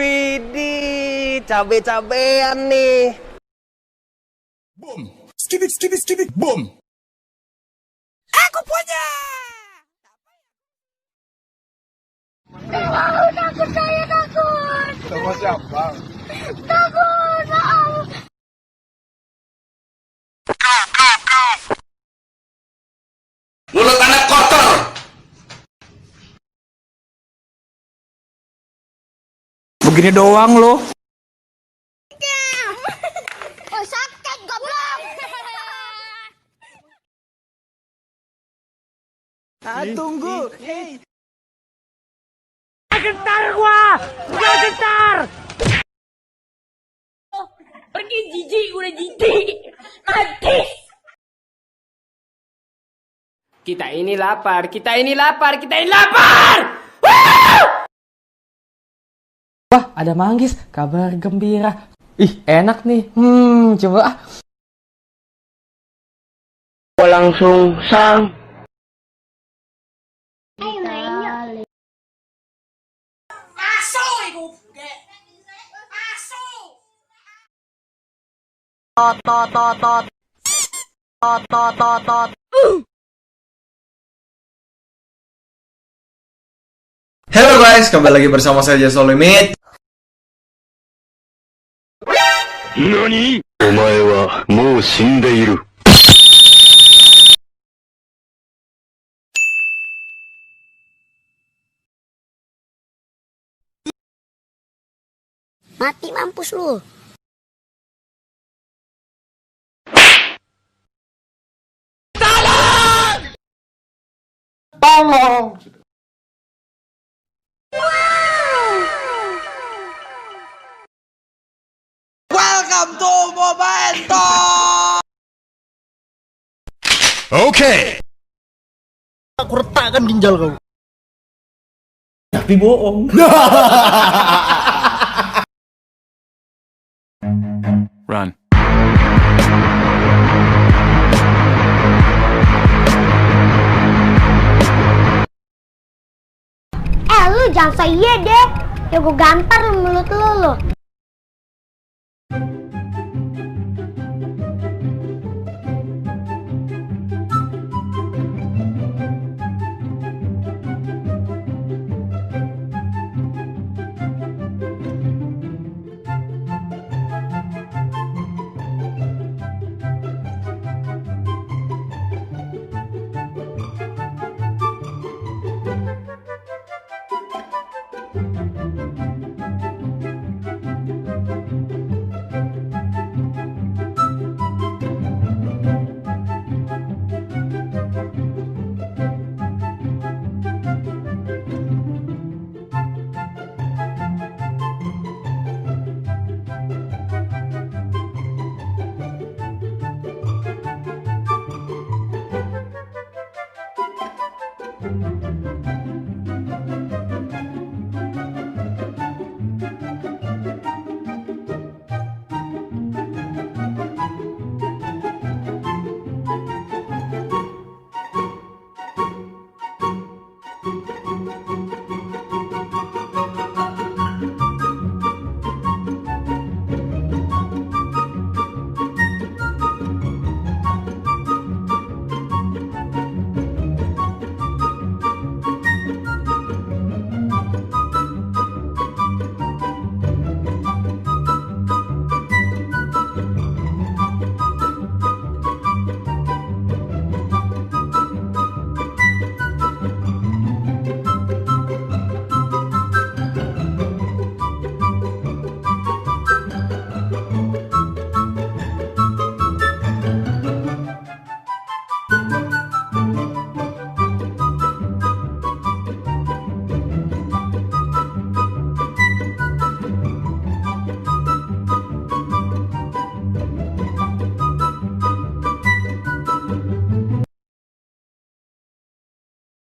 Widih, cabe-cabean nih. Boom, skip it, boom. Aku punya. Wow, takut saya takut. Sama siapa? Takut, maaf. Mulut anak kotor. Begini doang loh. Oh, sakit goblok. Tunggu. Hey. Gentar gua! Udah gentar! Pergi jijik, udah jijik. Mati. Kita ini lapar. Wah, ada manggis. Kabar gembira. Ih, enak nih. Coba ah. Langsung sang. Halo guys, kembali lagi bersama saya Jason Limit. NANI?! お前はもう死んでいる。 Mati mampus lu. Tolong. Welcome to MOMENT. Okay. Aku retakkan ginjal kau. Tapi bohong. Run. Lu jangan saya deh. Ya gue gampar mulut lu.